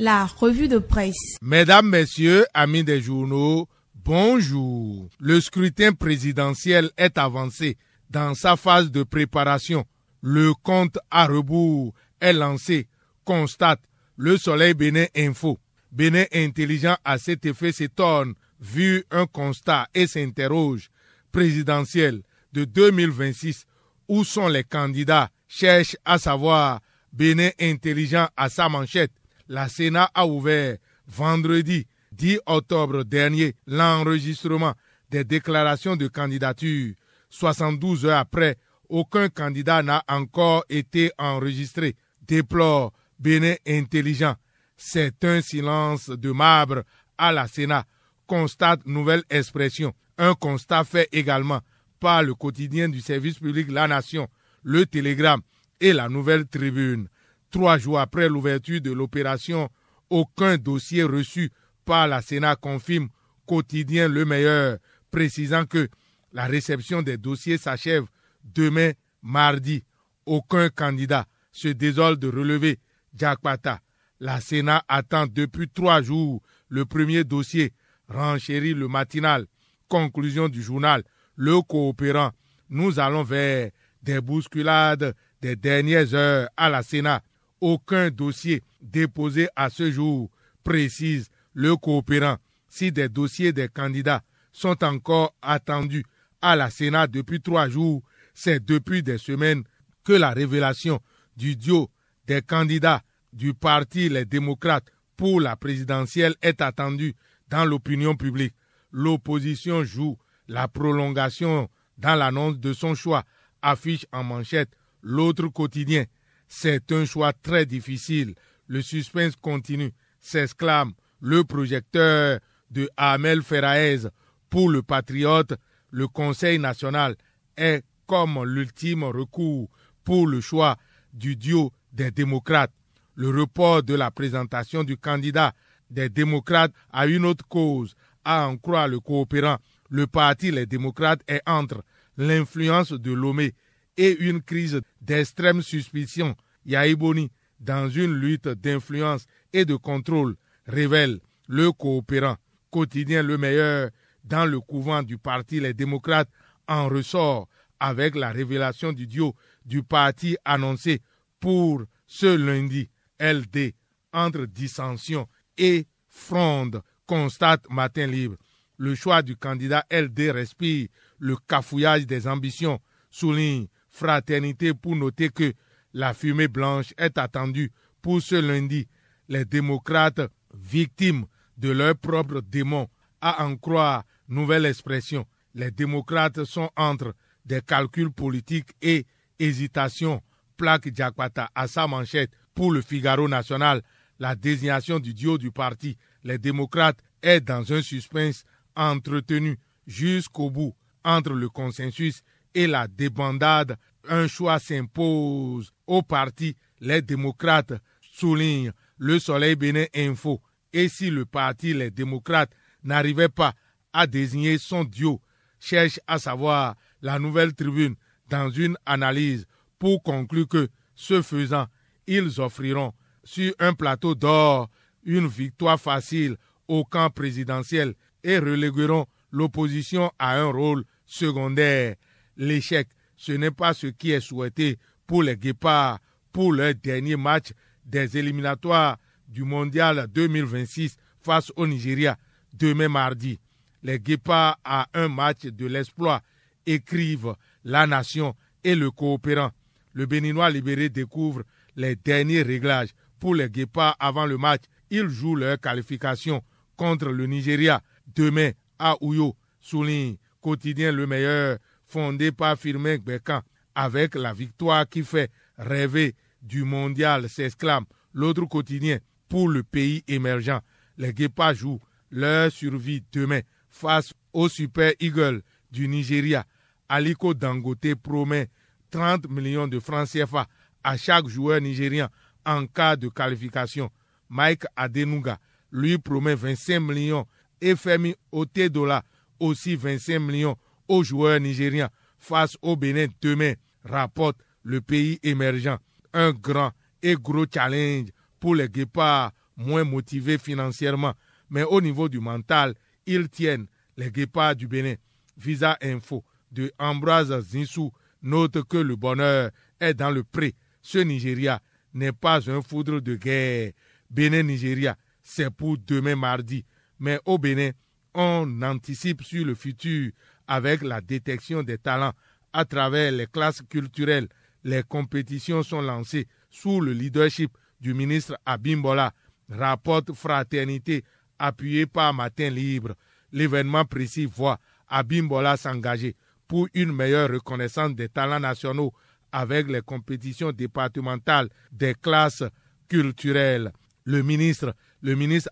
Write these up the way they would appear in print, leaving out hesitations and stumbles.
La revue de presse. Mesdames, Messieurs, amis des journaux, bonjour. Le scrutin présidentiel est avancé dans sa phase de préparation. Le compte à rebours est lancé, constate Le Soleil Bénin Info. Bénin Intelligent à cet effet s'étonne, vu un constat et s'interroge. Présidentiel de 2026, où sont les candidats? Cherche à savoir. Bénin Intelligent à sa manchette. La Sénat a ouvert vendredi 10 octobre dernier l'enregistrement des déclarations de candidature. 72 heures après, aucun candidat n'a encore été enregistré. Déplore Bénin Intelligent. C'est un silence de marbre à la Sénat. Constate Nouvelle Expression. Un constat fait également par le quotidien du service public La Nation, le Télégramme et la Nouvelle Tribune. 3 jours après l'ouverture de l'opération, aucun dossier reçu par la Sénat confirme quotidien Le Meilleur, précisant que la réception des dossiers s'achève demain mardi. Aucun candidat se désole de relever Jakpata. La Sénat attend depuis 3 jours le premier dossier, renchérit le matinal. Conclusion du journal, Le Coopérant. Nous allons vers des bousculades des dernières heures à la Sénat. Aucun dossier déposé à ce jour, précise Le Coopérant. Si des dossiers des candidats sont encore attendus à la Sénat depuis 3 jours, c'est depuis des semaines que la révélation du duo des candidats du parti Les Démocrates pour la présidentielle est attendue dans l'opinion publique. L'opposition joue la prolongation dans l'annonce de son choix, affiche en manchette l'autre quotidien. C'est un choix très difficile. Le suspense continue, s'exclame le projecteur de Amel Ferraez. Pour le patriote, le Conseil national est comme l'ultime recours pour le choix du duo des démocrates. Le report de la présentation du candidat des démocrates a une autre cause, à en croire Le Coopérant. Le parti Les Démocrates est entre l'influence de Lomé et une crise d'extrême suspicion. Yaïboni, dans une lutte d'influence et de contrôle, révèle Le Coopérant. Quotidien Le Meilleur, dans le couvent du parti Les Démocrates, en ressort avec la révélation du duo du parti annoncé pour ce lundi. LD, entre dissension et fronde, constate Matin Libre. Le choix du candidat LD respire le cafouillage des ambitions, souligne Fraternité pour noter que la fumée blanche est attendue pour ce lundi. Les démocrates, victimes de leurs propres démons, à en croire Nouvelle Expression. Les démocrates sont entre des calculs politiques et hésitations, plaque Jakpata à sa manchette. Pour le Figaro national, la désignation du duo du parti Les Démocrates est dans un suspense entretenu jusqu'au bout entre le consensus et la débandade. Un choix s'impose au parti Les Démocrates, souligne Le Soleil Bénin Info. Et si le parti Les Démocrates n'arrivait pas à désigner son duo, cherche à savoir la Nouvelle Tribune dans une analyse pour conclure que, ce faisant, ils offriront sur un plateau d'or une victoire facile au camp présidentiel et relégueront l'opposition à un rôle secondaire. L'échec, ce n'est pas ce qui est souhaité pour les Guépards pour leur dernier match des éliminatoires du Mondial 2026 face au Nigeria demain mardi. Les Guépards à un match de l'exploit, écrivent La Nation et Le Coopérant. Le Béninois libéré découvre les derniers réglages pour les Guépards avant le match. Ils jouent leur qualification contre le Nigeria demain à Uyo, souligne Quotidien Le Meilleur, fondé par Firmin Gbekan. Avec la victoire qui fait rêver du mondial, s'exclame l'autre quotidien. Pour le pays émergent, les Guépards jouent leur survie demain face au Super Eagles du Nigeria. Aliko Dangote promet 30 millions de francs CFA à chaque joueur nigérien en cas de qualification. Mike Adenuga lui promet 25 millions et Femi Otedola aussi 25 millions aux joueurs nigériens face au Bénin demain, rapporte le pays émergent. Un grand et gros challenge pour les Guépards moins motivés financièrement, mais au niveau du mental, ils tiennent les guépards du Bénin. Visa Info de Ambroise Zinsou note que le bonheur est dans le pré. Ce Nigeria n'est pas un foudre de guerre. Bénin-Nigeria, c'est pour demain mardi. Mais au Bénin, on anticipe sur le futur avec la détection des talents à travers les classes culturelles. Les compétitions sont lancées sous le leadership du ministre Abimbola. Rapporte Fraternité appuyé par Matin Libre. L'événement précis voit Abimbola s'engager pour une meilleure reconnaissance des talents nationaux avec les compétitions départementales des classes culturelles. Le ministre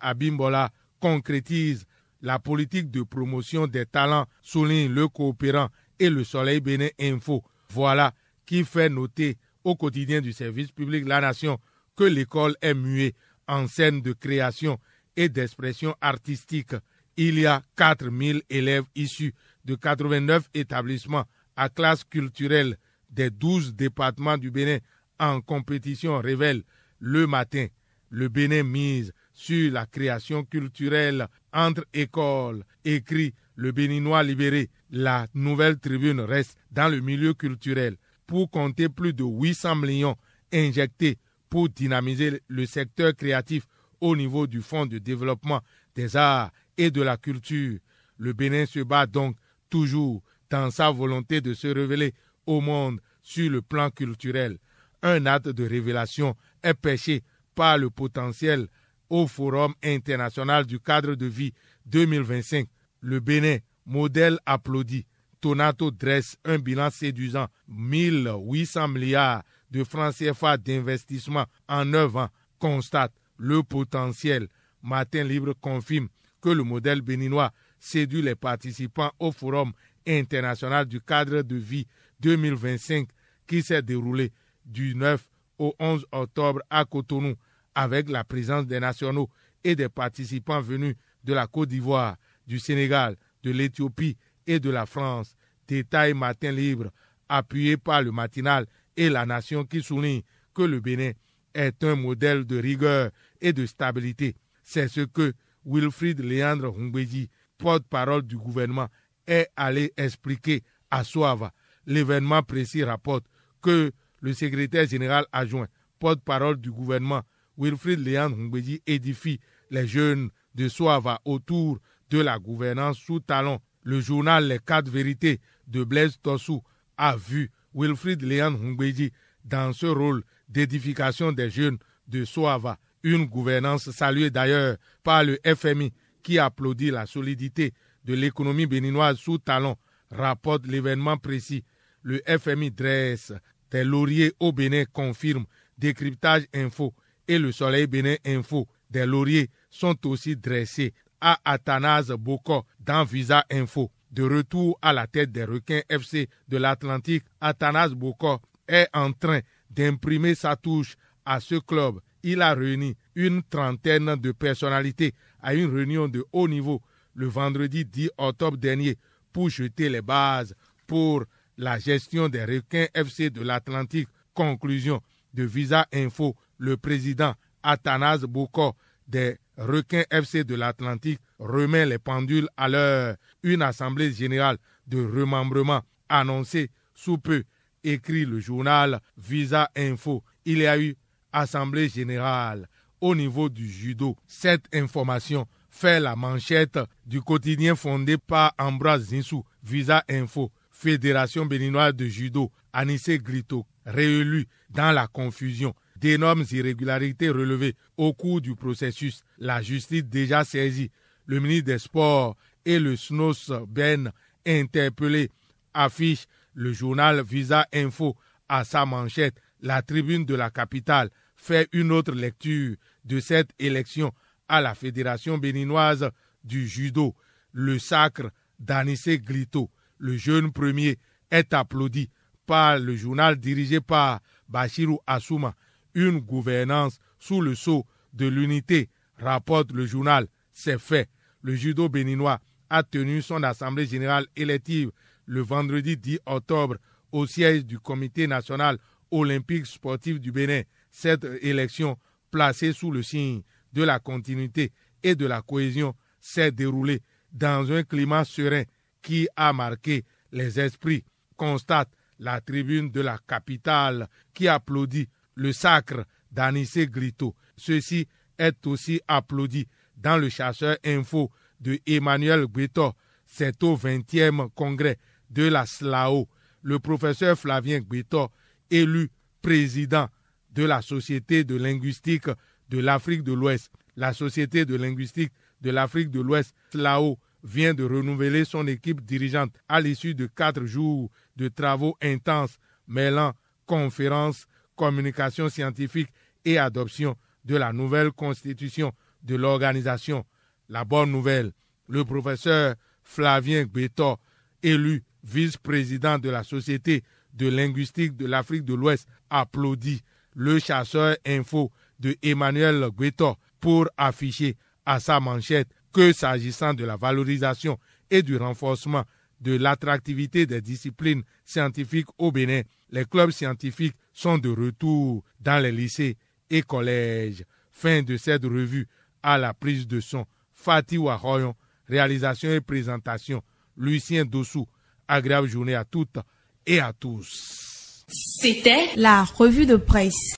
Abimbola concrétise la politique de promotion des talents, souligne le coopérant et le Soleil Bénin Info. Voilà qui fait noter au quotidien du service public La Nation que l'école est muée en scène de création et d'expression artistique. Il y a 4000 élèves issus de 89 établissements à classe culturelle des 12 départements du Bénin en compétition, révèle Le Matin. Le Bénin mise sur la création culturelle entre écoles, écrit le Béninois libéré. La nouvelle tribune reste dans le milieu culturel pour compter plus de 800 millions injectés pour dynamiser le secteur créatif au niveau du Fonds de développement des arts et de la culture. Le Bénin se bat donc toujours dans sa volonté de se révéler au monde sur le plan culturel. Un acte de révélation est pêché par le potentiel au Forum international du cadre de vie 2025. Le Bénin, modèle applaudi. Tonato dresse un bilan séduisant. 1800 milliards de francs CFA d'investissement en 9 ans. Constate le potentiel. Matin Libre confirme que le modèle béninois séduit les participants au Forum international du cadre de vie 2025 qui s'est déroulé du 9 au 11 octobre à Cotonou avec la présence des nationaux et des participants venus de la Côte d'Ivoire, du Sénégal, de l'Éthiopie et de la France. Détail Matin Libre, appuyé par le matinal et la Nation qui souligne que le Bénin est un modèle de rigueur et de stabilité. C'est ce que Wilfrid Léandre Humbéji, porte-parole du gouvernement, est allé expliquer à Soava. L'événement précis rapporte que le secrétaire général adjoint, porte-parole du gouvernement, Wilfrid Léandre Humbéji, édifie les jeunes de Soava autour de la gouvernance sous talon. Le journal Les 4 vérités de Blaise Tossou a vu Wilfrid Léandre Humbéji dans ce rôle d'édification des jeunes de Soava. Une gouvernance saluée d'ailleurs par le FMI qui applaudit la solidité de l'économie béninoise sous talon, rapporte l'événement précis. Le FMI dresse des lauriers au Bénin, confirme Décryptage Info et le Soleil Bénin Info. Des lauriers sont aussi dressés à Athanase Boko dans Visa Info. De retour à la tête des requins FC de l'Atlantique, Athanase Boko est en train d'imprimer sa touche à ce club. Il a réuni une trentaine de personnalités à une réunion de haut niveau le vendredi 10 octobre dernier pour jeter les bases pour la gestion des requins FC de l'Atlantique. Conclusion de Visa Info, le président Athanase Boko des requins FC de l'Atlantique remet les pendules à l'heure. Une assemblée générale de remembrement annoncée sous peu, écrit le journal Visa Info. Il y a eu assemblée générale au niveau du judo. Cette information fait la manchette du quotidien fondé par Ambroise Zinsou, Visa Info. Fédération béninoise de judo, Anissé Grito, réélu dans la confusion. D'énormes irrégularités relevées au cours du processus. La justice déjà saisie. Le ministre des Sports et le SNOS Ben interpellés, affiche le journal Visa Info à sa manchette. La tribune de la capitale fait une autre lecture de cette élection à la Fédération béninoise du judo. Le sacre d'Anissé Grito, le jeune premier, est applaudi par le journal dirigé par Bachirou Assouma. Une gouvernance sous le sceau de l'unité, rapporte le journal. C'est fait. Le judo béninois a tenu son assemblée générale élective le vendredi 10 octobre au siège du Comité national olympique sportif du Bénin. Cette élection, placée sous le signe de la continuité et de la cohésion s'est déroulé dans un climat serein qui a marqué les esprits, constate la tribune de la capitale qui applaudit le sacre d'Anissé Glito. Ceci est aussi applaudi dans le chasseur info de Emmanuel Gbetor. C'est au 20e congrès de la SLAO. Le professeur Flavien Gbetor, élu président de la Société de linguistique de l'Afrique de l'Ouest. La Société de linguistique de l'Afrique de l'Ouest, SLAO, vient de renouveler son équipe dirigeante à l'issue de 4 jours de travaux intenses mêlant conférences, communication scientifique et adoption de la nouvelle constitution de l'organisation. La bonne nouvelle, le professeur Flavien Gbetor, élu vice-président de la Société de linguistique de l'Afrique de l'Ouest, applaudit le chasseur info de Emmanuel Gbetor pour afficher à sa manchette que s'agissant de la valorisation et du renforcement de l'attractivité des disciplines scientifiques au Bénin, les clubs scientifiques sont de retour dans les lycées et collèges. Fin de cette revue à la prise de son. Fatih Wahoyon, réalisation et présentation, Lucien Dossou. Agréable journée à toutes et à tous. C'était la revue de presse.